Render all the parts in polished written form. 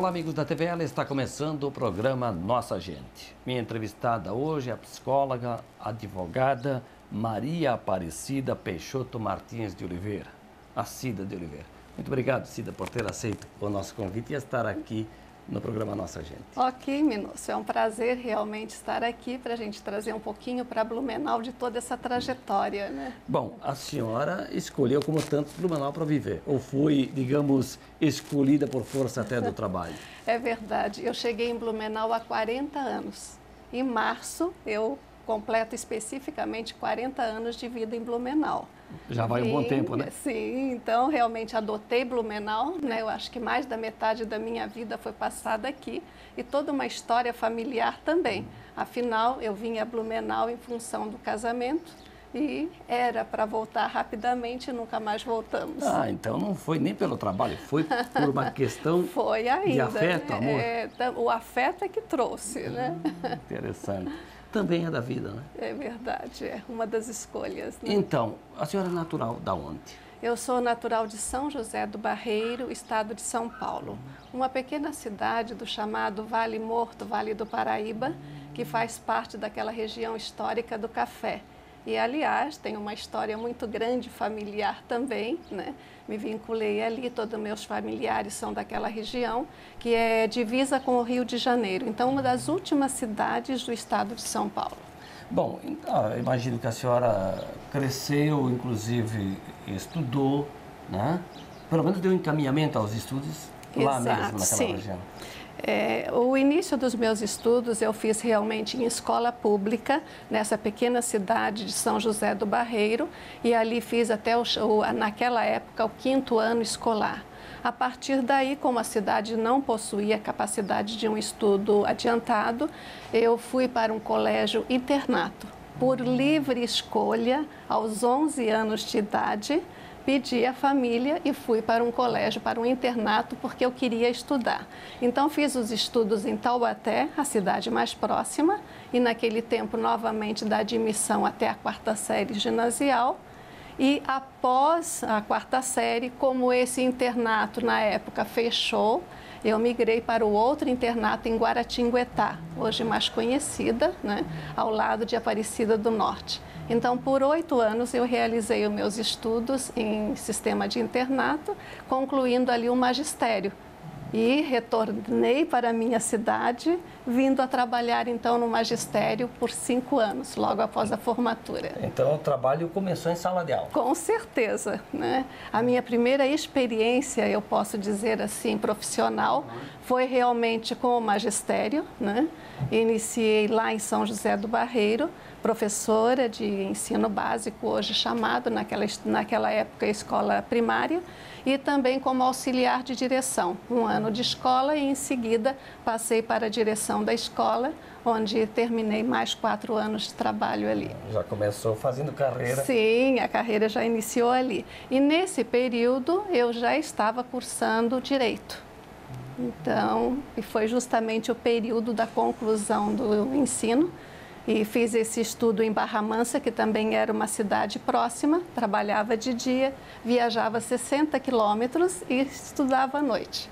Olá, amigos da TVL, está começando o programa Nossa Gente. Minha entrevistada hoje é a psicóloga, advogada Maria Aparecida Peixoto Martins de Oliveira, a Cida de Oliveira. Muito obrigado, Cida, por ter aceito o nosso convite e estar aqui no programa Nossa Gente. Ok, Minúcio, é um prazer realmente estar aqui para a gente trazer um pouquinho para Blumenau de toda essa trajetória, né? Bom, a senhora escolheu, como tantos, Blumenau para viver, ou foi, digamos, escolhida por força até do trabalho? É verdade, eu cheguei em Blumenau há 40 anos. Em março, eu completo especificamente 40 anos de vida em Blumenau. Já vai um bom tempo, né? Sim, então realmente adotei Blumenau, né? Eu acho que mais da metade da minha vida foi passada aqui e toda uma história familiar também. Afinal, eu vim a Blumenau em função do casamento e era para voltar rapidamente e nunca mais voltamos. Ah, então não foi nem pelo trabalho, foi por uma questão foi ainda, de afeto, amor? O afeto é que trouxe, né? Interessante. Também é da vida, né? É verdade, é uma das escolhas. Né? Então, a senhora é natural da onde? Eu sou natural de São José do Barreiro, estado de São Paulo. Uma pequena cidade do chamado Vale Morto, Vale do Paraíba, que faz parte daquela região histórica do café. E, aliás, tem uma história muito grande familiar também, né? Me vinculei ali, todos meus familiares são daquela região, que é divisa com o Rio de Janeiro. Então, uma das últimas cidades do estado de São Paulo. Bom, então, imagino que a senhora cresceu, inclusive estudou, né? Pelo menos deu encaminhamento aos estudos lá mesmo, naquela sim. região. O início dos meus estudos eu fiz realmente em escola pública, nessa pequena cidade de São José do Barreiro, e ali fiz até, naquela época, o 5º ano escolar. A partir daí, como a cidade não possuía capacidade de um estudo adiantado, eu fui para um colégio internato. Por livre escolha, aos 11 anos de idade, pedi à família e fui para um colégio, para um internato, porque eu queria estudar. Então, fiz os estudos em Taubaté, a cidade mais próxima, e naquele tempo, novamente, da admissão até a 4ª série ginasial. E após a 4ª série, como esse internato, na época, fechou, eu migrei para o outro internato em Guaratinguetá, hoje mais conhecida, né, ao lado de Aparecida do Norte. Então, por 8 anos, eu realizei os meus estudos em sistema de internato, concluindo ali o magistério. E retornei para a minha cidade, vindo a trabalhar, então, no magistério por 5 anos, logo após a formatura. Então, o trabalho começou em sala de aula? Com certeza, né? A minha primeira experiência, eu posso dizer assim, profissional, foi realmente com o magistério, né? Iniciei lá em São José do Barreiro, professora de ensino básico, hoje chamado, naquela época, escola primária, e também como auxiliar de direção, 1 ano de escola e em seguida passei para a direção da escola, onde terminei mais 4 anos de trabalho ali. Já começou fazendo carreira? Sim, a carreira já iniciou ali. E nesse período eu já estava cursando Direito. Então, e foi justamente o período da conclusão do ensino. E fiz esse estudo em Barra Mansa, que também era uma cidade próxima, trabalhava de dia, viajava 60 quilômetros e estudava à noite.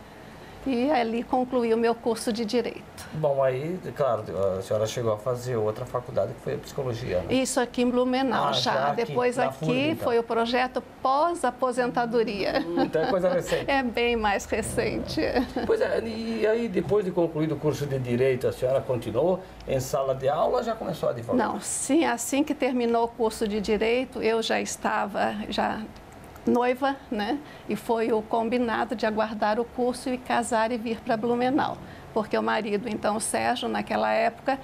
E ali concluí o meu curso de Direito. Bom, aí, claro, a senhora chegou a fazer outra faculdade, que foi a Psicologia, né? Isso aqui em Blumenau, já. Depois aqui então. foi o projeto pós-aposentadoria. Então é coisa recente. É bem mais recente. Pois é, e aí depois de concluído o curso de Direito, a senhora continuou em sala de aula ou já começou a advogar? Não, sim, assim que terminou o curso de Direito, eu já estava noiva, né? E foi o combinado de aguardar o curso e casar e vir para Blumenau. Porque o marido, então, o Sérgio, naquela época,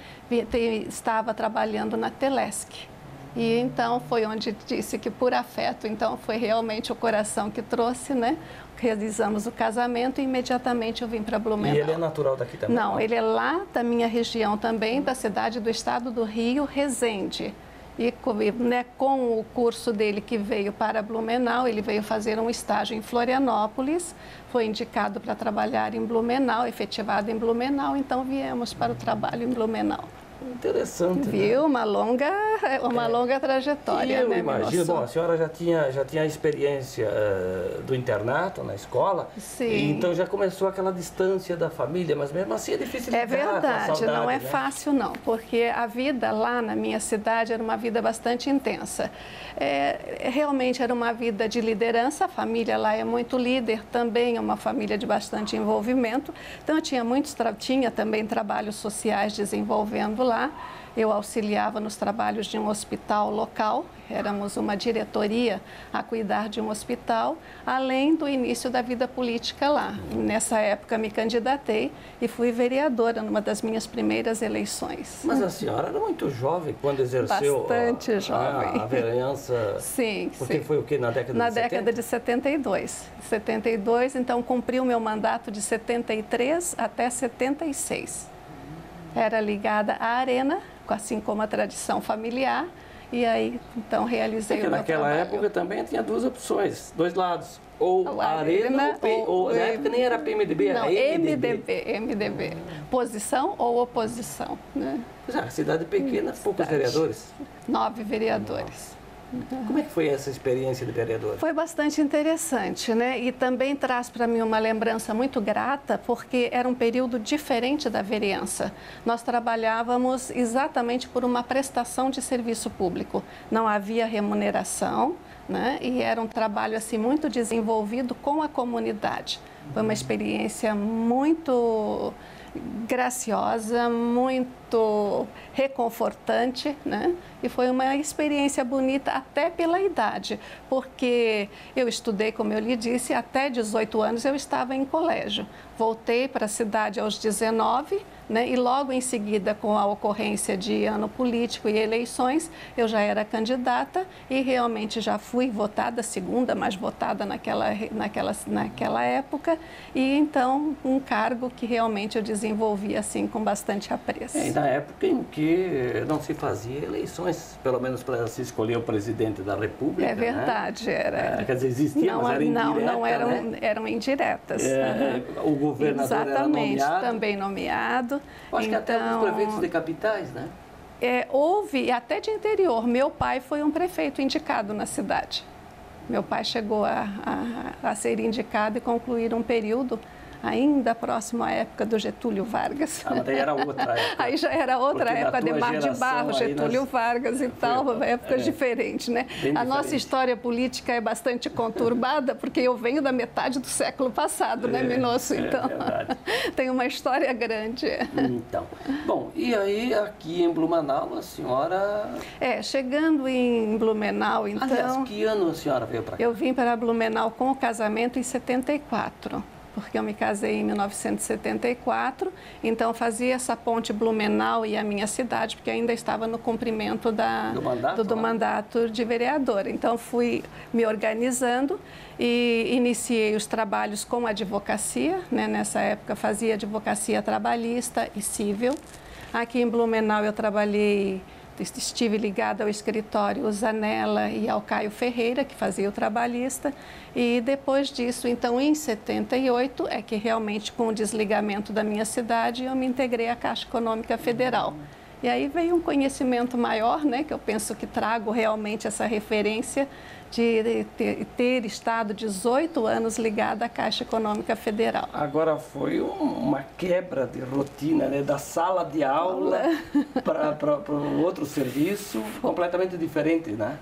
estava trabalhando na Telesc. E então foi onde disse que por afeto, então foi realmente o coração que trouxe, né? Realizamos o casamento e imediatamente eu vim para Blumenau. E ele é natural daqui também? Não, ele é lá da minha região também, da cidade do estado do Rio, Resende. E com o curso dele que veio para Blumenau, ele veio fazer um estágio em Florianópolis, foi indicado para trabalhar em Blumenau, efetivado em Blumenau, então viemos para o trabalho em Blumenau. Interessante, Viu? né? Uma longa trajetória, E eu né, imagino, Minosso? bom, a senhora já tinha a experiência do internato na escola, Sim. então já começou aquela distância da família, mas mesmo assim é difícil É lidar com a verdade, saudade, não é né? fácil não, porque a vida lá na minha cidade era uma vida bastante intensa. Realmente era uma vida de liderança, a família lá é muito líder, também é uma família de bastante envolvimento, então eu tinha também trabalhos sociais desenvolvendo lá. Eu auxiliava nos trabalhos de um hospital local, éramos uma diretoria a cuidar de um hospital, além do início da vida política lá. Nessa época me candidatei e fui vereadora numa das minhas primeiras eleições. Mas a senhora era muito jovem quando exerceu Bastante jovem. a vereança. Sim, porque sim. foi o quê? Na década Na de 70? década de 72. 72, então cumpri o meu mandato de 73 até 76. Era ligada à Arena, assim como a tradição familiar, e aí então realizei Porque o meu naquela trabalho. época também tinha duas opções, dois lados. Ou A a Arena, ou na época nem era PMDB, era Não, MDB. MDB. Posição ou oposição, né? Pois é, cidade pequena, poucos vereadores. 9 vereadores. Como é que foi essa experiência de vereador? Foi bastante interessante, né? E também traz para mim uma lembrança muito grata, porque era um período diferente da vereança. Nós trabalhávamos exatamente por uma prestação de serviço público. Não havia remuneração, né? E era um trabalho assim muito desenvolvido com a comunidade. Foi uma experiência muito graciosa, muito reconfortante, né? E foi uma experiência bonita até pela idade, porque eu estudei, como eu lhe disse, até 18 anos eu estava em colégio. Voltei para a cidade aos 19, né? E logo em seguida, com a ocorrência de ano político e eleições, eu já era candidata e realmente já fui votada, segunda mais votada naquela época, e então um cargo que realmente eu desenvolvi assim com bastante apreço. E na época em que não se fazia eleições, pelo menos para se escolher o presidente da República. É verdade, né? era. Quer dizer, existia, mas era indireta, não eram, né? eram indiretas. O governador Exatamente, era nomeado. também nomeado. Acho que até os prefeitos de capitais, né? Houve, até de interior. Meu pai foi um prefeito indicado na cidade. Meu pai chegou a ser indicado e concluir um período ainda próximo à época do Getúlio Vargas. Mas daí era outra época. Aí já era outra Porque época, da tua Ademar de Barros, geração aí Getúlio Vargas e tal, épocas diferentes, né? A nossa diferente. história política é bastante conturbada, porque eu venho da metade do século passado, né, Minosso? Então, tem uma história grande. Então, bom, e aí aqui em Blumenau a senhora... Chegando em Blumenau, então... Aliás, que ano a senhora veio para cá? Eu vim para Blumenau com o casamento em 74. Porque eu me casei em 1974, então fazia essa ponte Blumenau e a minha cidade, porque ainda estava no cumprimento do mandato de vereadora. Então fui me organizando e iniciei os trabalhos com advocacia, né? Nessa época fazia advocacia trabalhista e civil. Aqui em Blumenau eu estive ligada ao escritório Zanella e ao Caio Ferreira, que fazia o trabalhista, e depois disso, então, em 78, é que realmente, com o desligamento da minha cidade, eu me integrei à Caixa Econômica Federal. E aí veio um conhecimento maior, né, que eu penso que trago realmente essa referência de ter estado 18 anos ligada à Caixa Econômica Federal. Agora foi uma quebra de rotina, né? Da sala de aula para um outro serviço completamente diferente, né?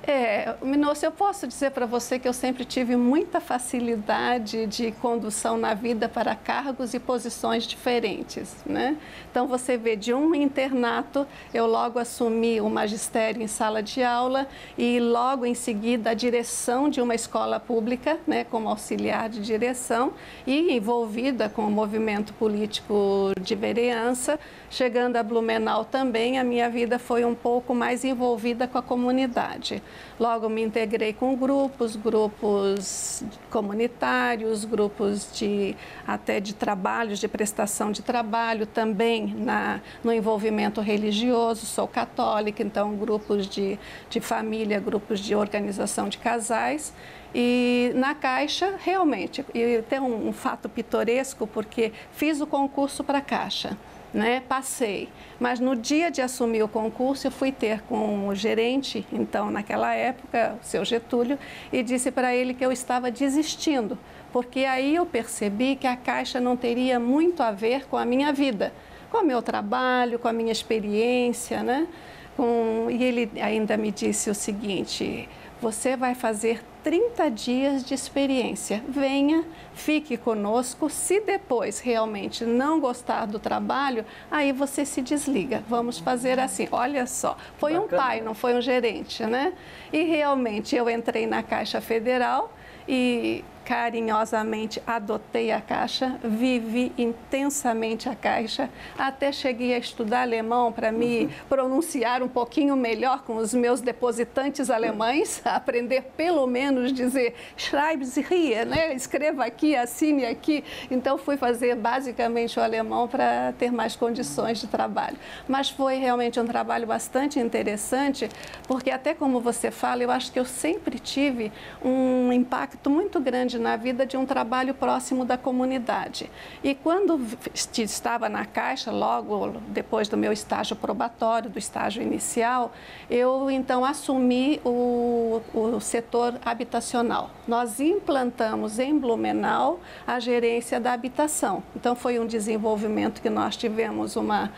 Minosso, eu posso dizer para você que eu sempre tive muita facilidade de condução na vida para cargos e posições diferentes, né? Então você vê, de um internato, eu logo assumi o magistério em sala de aula e logo em seguida a direção de uma escola pública, né, como auxiliar de direção e envolvida com o movimento político de vereança. Chegando a Blumenau também, a minha vida foi um pouco mais envolvida com a comunidade. Logo me integrei com grupos comunitários, grupos até de trabalhos, de prestação de trabalho, também no envolvimento religioso. Sou católica, então grupos de família, grupos de organização de casais. E na Caixa, realmente, e tem um fato pitoresco, porque fiz o concurso para a Caixa. né? Passei, mas no dia de assumir o concurso eu fui ter com o gerente, então naquela época, o seu Getúlio, e disse para ele que eu estava desistindo, porque aí eu percebi que a Caixa não teria muito a ver com a minha vida, com o meu trabalho, com a minha experiência, né? E ele ainda me disse o seguinte: você vai fazer 30 dias de experiência. Venha, fique conosco. Se depois realmente não gostar do trabalho, aí você se desliga. Vamos fazer assim. Olha só, foi um pai, não foi um gerente, né? E realmente eu entrei na Caixa Federal e carinhosamente adotei a Caixa, vivi intensamente a Caixa, até cheguei a estudar alemão para me pronunciar um pouquinho melhor com os meus depositantes alemães, aprender pelo menos dizer schreiben Sie hier, né? Escreva aqui, assine aqui. Então fui fazer basicamente o alemão para ter mais condições de trabalho. Mas foi realmente um trabalho bastante interessante, porque até como você fala, eu acho que eu sempre tive um impacto muito grande na vida de um trabalho próximo da comunidade. E quando estava na Caixa, logo depois do meu estágio probatório, do estágio inicial, eu então assumi o setor habitacional. Nós implantamos em Blumenau a gerência da habitação. Então foi um desenvolvimento que nós tivemos uma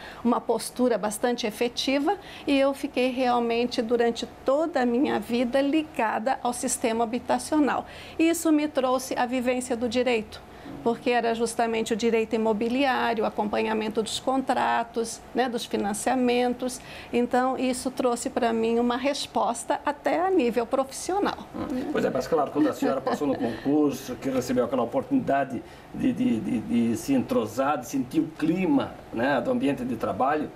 postura bastante efetiva e eu fiquei realmente durante toda a minha vida ligada ao sistema habitacional. Isso me trouxe a vivência do direito, porque era justamente o direito imobiliário, o acompanhamento dos contratos, né, dos financiamentos. Então, isso trouxe para mim uma resposta até a nível profissional. Pois é, mas claro, quando a senhora passou no concurso, que recebeu aquela oportunidade de se entrosar, de sentir o clima, né, do ambiente de trabalho,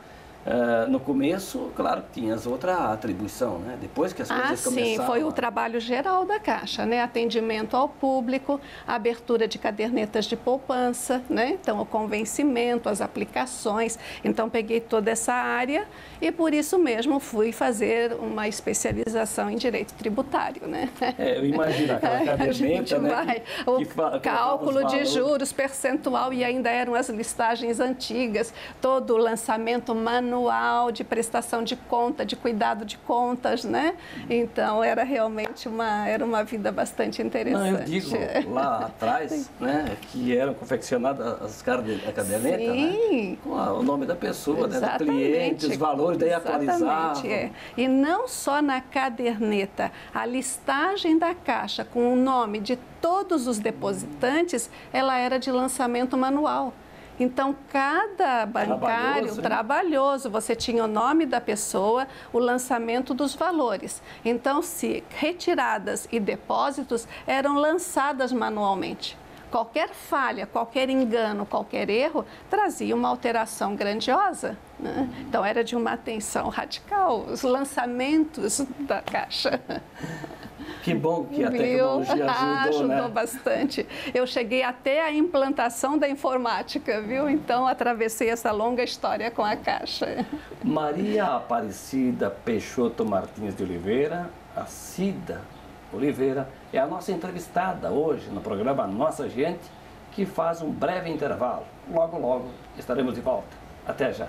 no começo, claro, tinhas outra atribuição, né? Depois que as coisas começaram... Sim, foi o trabalho geral da Caixa, né? Atendimento ao público, abertura de cadernetas de poupança, né? Então, o convencimento, as aplicações. Então, peguei toda essa área e, por isso mesmo, fui fazer uma especialização em direito tributário, né? Eu imagino aquela caderneta, né? O cálculo de juros, percentual, e ainda eram as listagens antigas, todo o lançamento manual de prestação de conta, de cuidado de contas, né? Então, era realmente uma vida bastante interessante. Não, eu digo, lá atrás, né, que eram confeccionadas a caderneta, né, com o nome da pessoa, né, do cliente, os valores, daí atualizava. E não só na caderneta, a listagem da Caixa com o nome de todos os depositantes, ela era de lançamento manual. Então, cada bancário, trabalhoso, você tinha o nome da pessoa, o lançamento dos valores. Então, se retiradas e depósitos eram lançadas manualmente. Qualquer falha, qualquer engano, qualquer erro, trazia uma alteração grandiosa, né? Então, era de uma atenção radical, os lançamentos da Caixa. Que bom que a tecnologia ajudou, né? Bastante. Eu cheguei até a implantação da informática, viu? Então, atravessei essa longa história com a Caixa. Maria Aparecida Peixoto Martins de Oliveira, a Cida Oliveira, é a nossa entrevistada hoje no programa Nossa Gente, que faz um breve intervalo. Logo, logo estaremos de volta. Até já.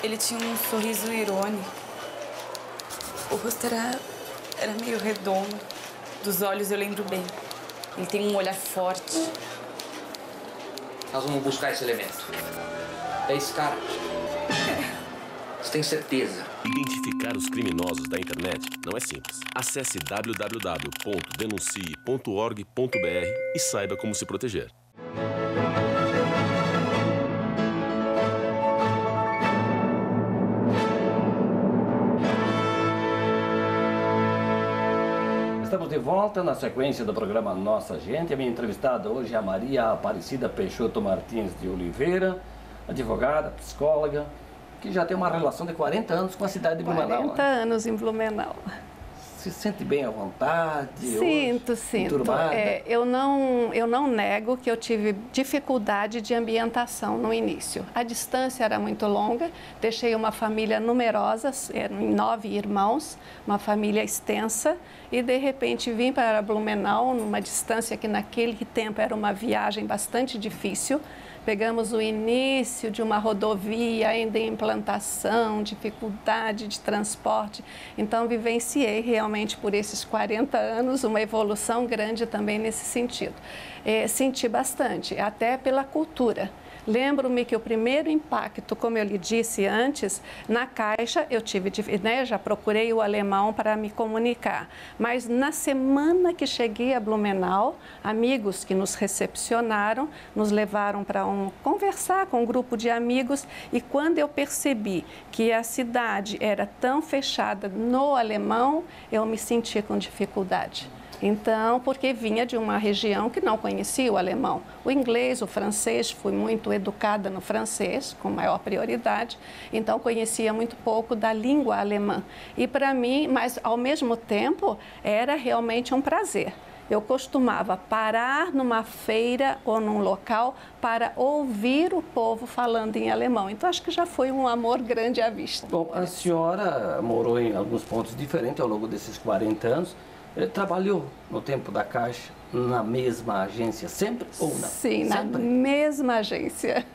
Ele tinha um sorriso irônico. O rosto era meio redondo. Dos olhos eu lembro bem. Ele tem um olhar forte. Nós vamos buscar esse elemento. É esse cara. Você tem certeza? Identificar os criminosos da internet não é simples. Acesse www.denuncie.org.br e saiba como se proteger. Estamos de volta na sequência do programa Nossa Gente. A minha entrevistada hoje é a Maria Aparecida Peixoto Martins de Oliveira, advogada, psicóloga, que já tem uma relação de 40 anos com a cidade de Blumenau. 40 anos em Blumenau. se sente bem à vontade? Sinto. Eu não nego que eu tive dificuldade de ambientação no início. A distância era muito longa, deixei uma família numerosa, eram 9 irmãos, uma família extensa, e de repente vim para Blumenau, numa distância que naquele tempo era uma viagem bastante difícil. Pegamos o início de uma rodovia ainda em implantação, dificuldade de transporte. Então, vivenciei realmente por esses 40 anos uma evolução grande também nesse sentido. Senti bastante, até pela cultura. Lembro-me que o primeiro impacto, como eu lhe disse antes, na Caixa eu tive, já procurei o alemão para me comunicar. Mas na semana que cheguei a Blumenau, amigos que nos recepcionaram, nos levaram para conversar com um grupo de amigos, e quando eu percebi que a cidade era tão fechada no alemão, eu me senti com dificuldade. Então, porque vinha de uma região que não conhecia o alemão. O inglês, o francês, fui muito educada no francês, com maior prioridade, então conhecia muito pouco da língua alemã. E para mim, mas ao mesmo tempo, era realmente um prazer. Eu costumava parar numa feira ou num local para ouvir o povo falando em alemão. Então, acho que já foi um amor grande à vista. Bom, a senhora morou em alguns pontos diferentes ao longo desses 40 anos. Trabalhou no tempo da Caixa na mesma agência sempre ou não? Sim, sempre? Na mesma agência.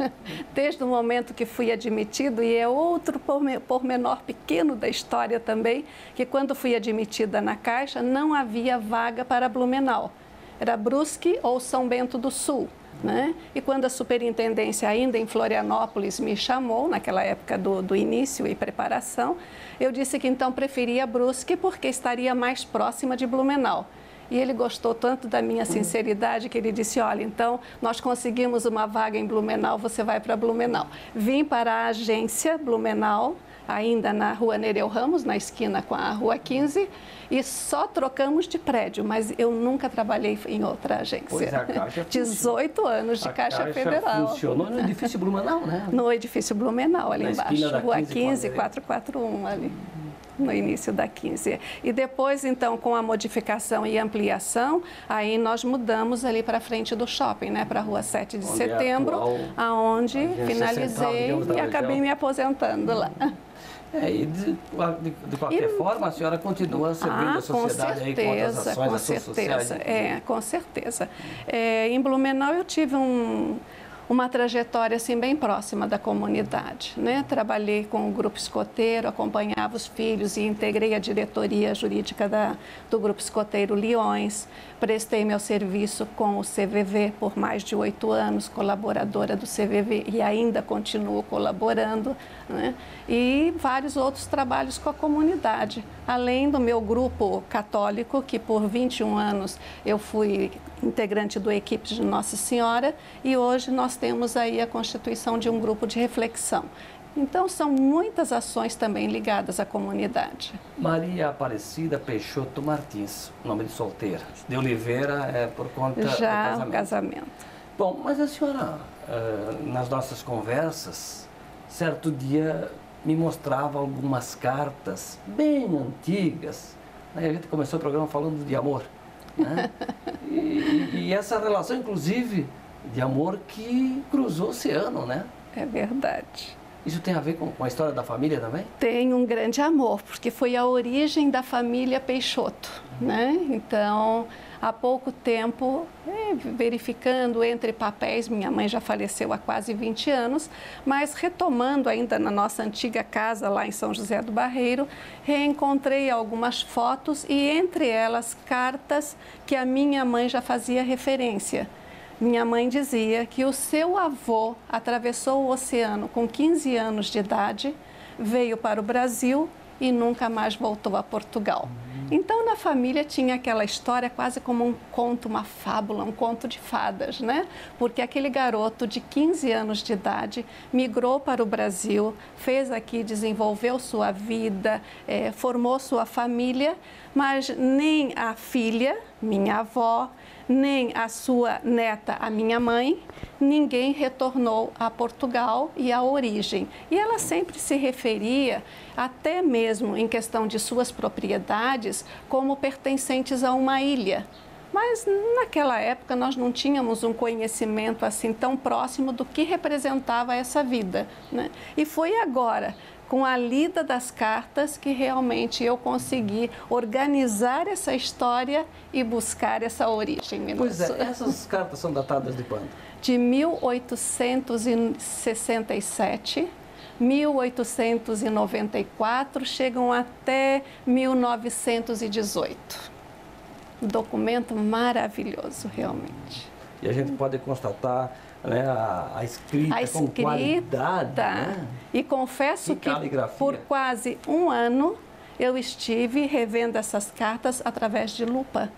Desde o momento que fui admitido, e é outro pormenor pequeno da história também, que quando fui admitida na Caixa não havia vaga para Blumenau. Era Brusque ou São Bento do Sul. Né? E quando a superintendência ainda em Florianópolis me chamou, naquela época do início e preparação, eu disse que então preferia Brusque porque estaria mais próxima de Blumenau. E ele gostou tanto da minha sinceridade que ele disse, olha, então nós conseguimos uma vaga em Blumenau, você vai para Blumenau. Vim para a agência Blumenau, ainda na Rua Nereu Ramos, na esquina com a Rua 15, e só trocamos de prédio, mas eu nunca trabalhei em outra agência. Pois a Caixa 18 anos de Caixa Federal. Funcionou no edifício Blumenau, né? No edifício Blumenau, ali na embaixo, Rua 15, 441, ali. No início da 15. E depois, então, com a modificação e ampliação, aí nós mudamos ali para frente do shopping, né, para a Rua 7 de Setembro, aonde finalizei e acabei me aposentando lá. E de qualquer forma, a senhora continua servindo a sociedade aí com outras ações, ações sociais? Com certeza. Em Blumenau eu tive uma trajetória assim bem próxima da comunidade, né? Trabalhei com o grupo escoteiro, acompanhava os filhos e integrei a diretoria jurídica do grupo escoteiro Leões. Prestei meu serviço com o CVV por mais de 8 anos, colaboradora do CVV e ainda continuo colaborando, né? E vários outros trabalhos com a comunidade, além do meu grupo católico, que por 21 anos eu fui integrante do Equipe de Nossa Senhora, e hoje nós temos aí a constituição de um grupo de reflexão. Então, são muitas ações também ligadas à comunidade. Maria Aparecida Peixoto Martins, nome de solteira. De Oliveira é por conta do casamento. Bom, mas a senhora, nas nossas conversas, certo dia me mostrava algumas cartas bem antigas. Aí a gente começou o programa falando de amor, né? E essa relação, inclusive, de amor que cruzou o oceano, né? É verdade. Isso tem a ver com a história da família também? Tem um grande amor, porque foi a origem da família Peixoto, né? Então, há pouco tempo, verificando entre papéis, minha mãe já faleceu há quase 20 anos, mas retomando ainda na nossa antiga casa lá em São José do Barreiro, reencontrei algumas fotos e entre elas cartas que a minha mãe já fazia referência. Minha mãe dizia que o seu avô atravessou o oceano com 15 anos de idade, veio para o Brasil e nunca mais voltou a Portugal. Então, na família tinha aquela história quase como um conto, uma fábula, um conto de fadas, né? Porque aquele garoto de 15 anos de idade migrou para o Brasil, fez aqui, desenvolveu sua vida, formou sua família, mas nem a filha, minha avó, nem a sua neta, a minha mãe, ninguém retornou a Portugal e à origem. E ela sempre se referia, até mesmo em questão de suas propriedades, como pertencentes a uma ilha. Mas naquela época nós não tínhamos um conhecimento assim tão próximo do que representava essa vida, né? E foi agora, com a lida das cartas, que realmente eu consegui organizar essa história e buscar essa origem. Pois é, essas cartas são datadas de quando? De 1867, 1894, chegam até 1918. Documento maravilhoso, realmente. E a gente pode constatar, né, a escrita com qualidade, né? E confesso que por quase um ano eu estive revendo essas cartas através de lupa.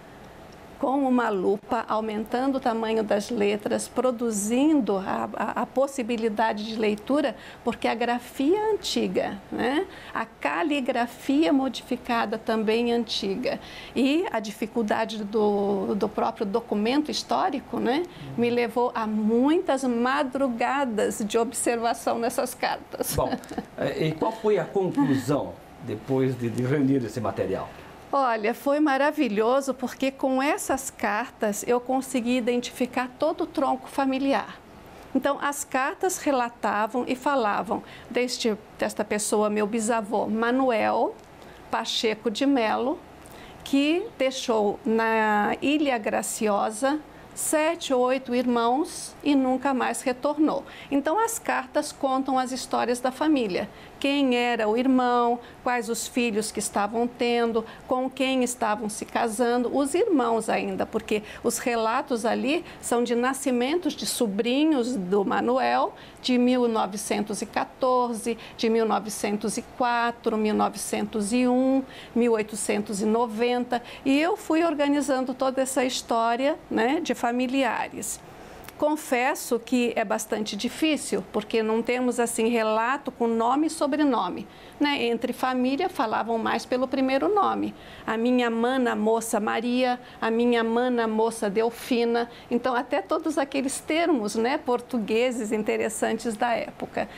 Com uma lupa, aumentando o tamanho das letras, produzindo a possibilidade de leitura, porque a grafia é antiga, né? A caligrafia modificada também é antiga. E a dificuldade do próprio documento histórico, né, me levou a muitas madrugadas de observação nessas cartas. Bom, e qual foi a conclusão depois de reunir esse material? Olha, foi maravilhoso porque com essas cartas eu consegui identificar todo o tronco familiar. Então, as cartas relatavam e falavam desta pessoa, meu bisavô Manuel Pacheco de Melo, que deixou na Ilha Graciosa 7 ou 8 irmãos e nunca mais retornou. Então, as cartas contam as histórias da família. Quem era o irmão, quais os filhos que estavam tendo, com quem estavam se casando, os irmãos ainda, porque os relatos ali são de nascimentos de sobrinhos do Manuel, de 1914, de 1904, 1901, 1890, e eu fui organizando toda essa história, né, de familiares. Confesso que é bastante difícil, porque não temos assim relato com nome e sobrenome, né? Entre família falavam mais pelo primeiro nome. A minha mana moça Maria, a minha mana moça Delfina. Então, até todos aqueles termos, né, portugueses interessantes da época.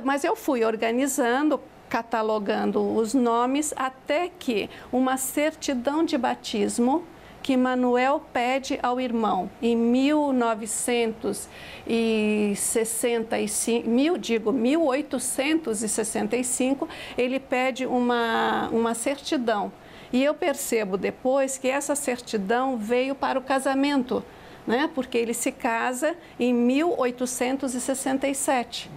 Mas eu fui organizando, catalogando os nomes, até que uma certidão de batismo que Manuel pede ao irmão em 1865, ele pede uma certidão. E eu percebo depois que essa certidão veio para o casamento, né? Porque ele se casa em 1867.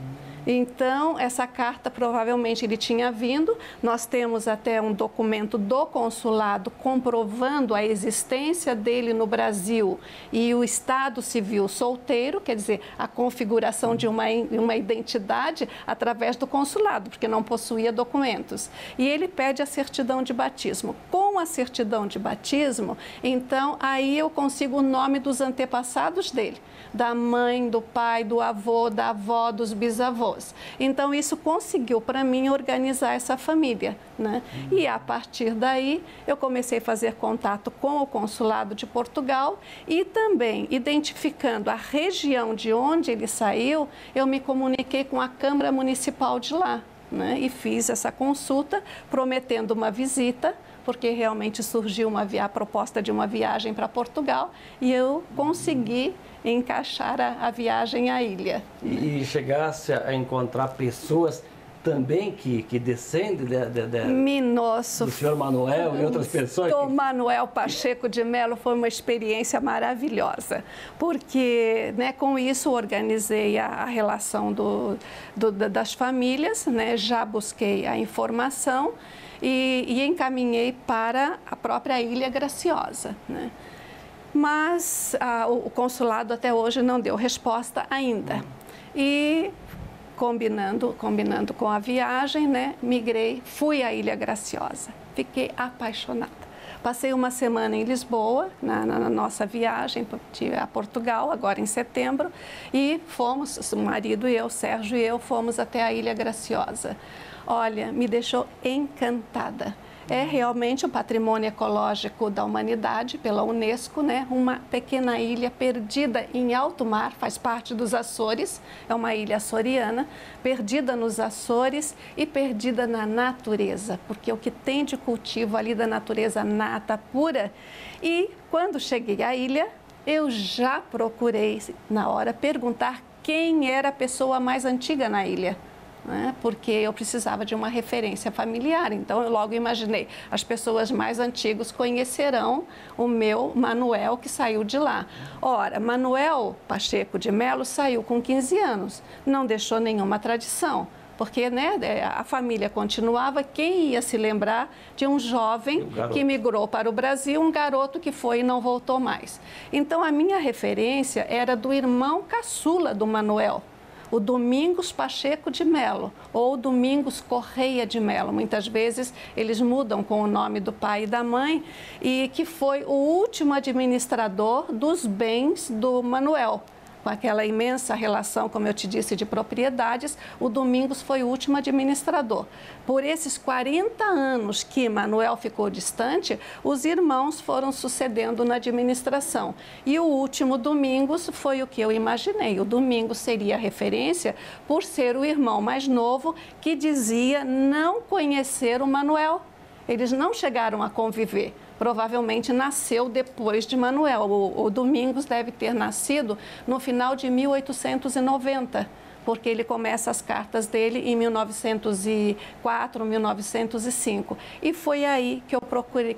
Então, essa carta provavelmente ele tinha vindo. Nós temos até um documento do consulado comprovando a existência dele no Brasil e o estado civil solteiro, quer dizer, a configuração de uma identidade através do consulado, porque não possuía documentos. E ele pede a certidão de batismo. Com a certidão de batismo, então, aí eu consigo o nome dos antepassados dele, da mãe, do pai, do avô, da avó, dos bisavós. Então, isso conseguiu para mim organizar essa família, né? E a partir daí, eu comecei a fazer contato com o consulado de Portugal e também, identificando a região de onde ele saiu, eu me comuniquei com a Câmara Municipal de lá, né? E fiz essa consulta, prometendo uma visita, porque realmente surgiu a proposta de uma viagem para Portugal e eu consegui encaixar a viagem à ilha. E chegasse a encontrar pessoas também que descendem do senhor Manuel e outras pessoas? Do Manuel Pacheco de Melo foi uma experiência maravilhosa, porque, né, com isso organizei a relação das famílias, né, já busquei a informação e encaminhei para a própria Ilha Graciosa, né? Mas o consulado até hoje não deu resposta ainda. E combinando com a viagem, né, migrei, fui à Ilha Graciosa. Fiquei apaixonada. Passei uma semana em Lisboa, na nossa viagem a Portugal, agora em setembro, e fomos, o marido e eu, Sérgio e eu, fomos até a Ilha Graciosa. Olha, me deixou encantada. É realmente um patrimônio ecológico da humanidade pela Unesco, né? Uma pequena ilha perdida em alto mar, faz parte dos Açores, é uma ilha açoriana, perdida nos Açores e perdida na natureza, porque o que tem de cultivo ali da natureza nata, pura. E quando cheguei à ilha, eu já procurei, na hora, perguntar quem era a pessoa mais antiga na ilha. Porque eu precisava de uma referência familiar. Então, eu logo imaginei, as pessoas mais antigas conhecerão o meu Manuel, que saiu de lá. Ora, Manuel Pacheco de Melo saiu com 15 anos, não deixou nenhuma tradição, porque né, a família continuava. Quem ia se lembrar de um jovem que migrou para o Brasil, um garoto que foi e não voltou mais? Então, a minha referência era do irmão caçula do Manuel, o Domingos Pacheco de Melo, ou Domingos Correia de Melo. Muitas vezes eles mudam com o nome do pai e da mãe, e que foi o último administrador dos bens do Manuel. Com aquela imensa relação, como eu te disse, de propriedades, o Domingos foi o último administrador. Por esses 40 anos que Manuel ficou distante, os irmãos foram sucedendo na administração. E o último Domingos foi o que eu imaginei. O Domingos seria referência por ser o irmão mais novo que dizia não conhecer o Manuel. Eles não chegaram a conviver. Provavelmente nasceu depois de Manuel. O Domingos deve ter nascido no final de 1890, porque ele começa as cartas dele em 1904, 1905. E foi aí que eu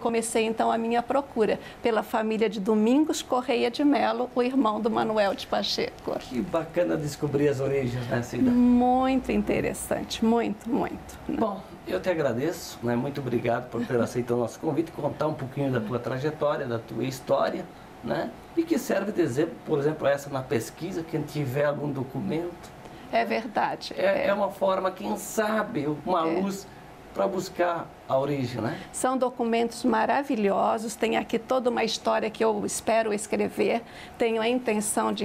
comecei então a minha procura pela família de Domingos Correia de Melo, o irmão do Manuel de Pacheco. Que bacana descobrir as origens, né, Cida? Muito interessante, muito, muito. Bom, eu te agradeço, né? Muito obrigado por ter aceitado o nosso convite, contar um pouquinho da tua trajetória, da tua história, né? E que serve de exemplo, por exemplo, essa na pesquisa, quem tiver algum documento. É verdade. É uma forma, quem sabe, uma luz para buscar a origem, né? São documentos maravilhosos, tem aqui toda uma história que eu espero escrever, tenho a intenção de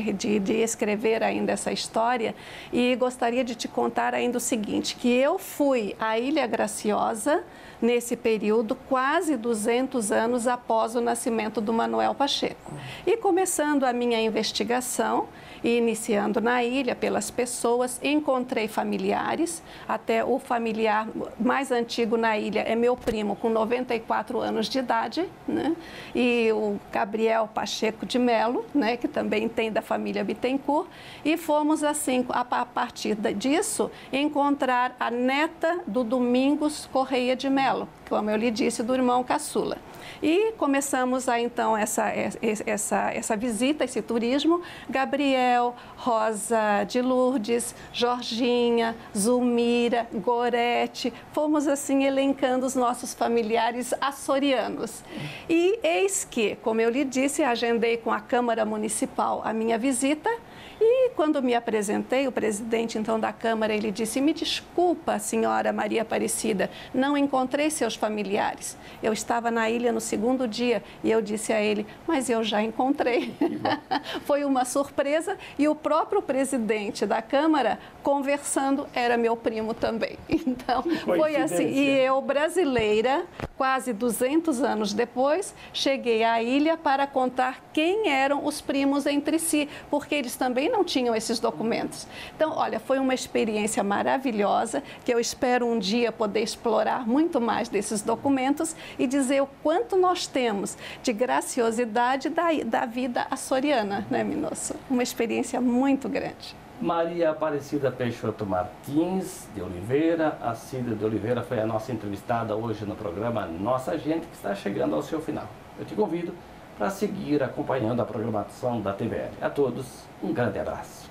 escrever ainda essa história, e gostaria de te contar ainda o seguinte, que eu fui à Ilha Graciosa nesse período, quase 200 anos após o nascimento do Manuel Pacheco. E começando a minha investigação, e iniciando na ilha pelas pessoas, encontrei familiares, até o familiar mais antigo na ilha é meu primo, com 94 anos de idade, né? E o Gabriel Pacheco de Melo, né? Que também tem da família Bittencourt, e fomos assim, a partir disso, encontrar a neta do Domingos Correia de Melo, como eu lhe disse, do irmão caçula. E começamos a, então, essa visita, esse turismo. Gabriel, Rosa de Lourdes, Jorginha, Zulmira, Gorete, fomos assim elencando os nossos familiares açorianos. E eis que, como eu lhe disse, agendei com a Câmara Municipal a minha visita. E quando me apresentei, o presidente então da Câmara, ele disse: me desculpa, senhora Maria Aparecida, não encontrei seus familiares. Eu estava na ilha no segundo dia e eu disse a ele: mas eu já encontrei. Foi uma surpresa, e o próprio presidente da Câmara, conversando, era meu primo também. Então, foi assim. E eu, brasileira, quase 200 anos depois, cheguei à ilha para contar quem eram os primos entre si, porque eles também não tinham esses documentos. Então, olha, foi uma experiência maravilhosa, que eu espero um dia poder explorar muito mais desses documentos e dizer o quanto nós temos de graciosidade da vida açoriana, né, Minosso? Uma experiência muito grande. Maria Aparecida Peixoto Martins de Oliveira, a Cida de Oliveira foi a nossa entrevistada hoje no programa Nossa Gente, que está chegando ao seu final. Eu te convido para seguir acompanhando a programação da TVL. A todos, um grande abraço.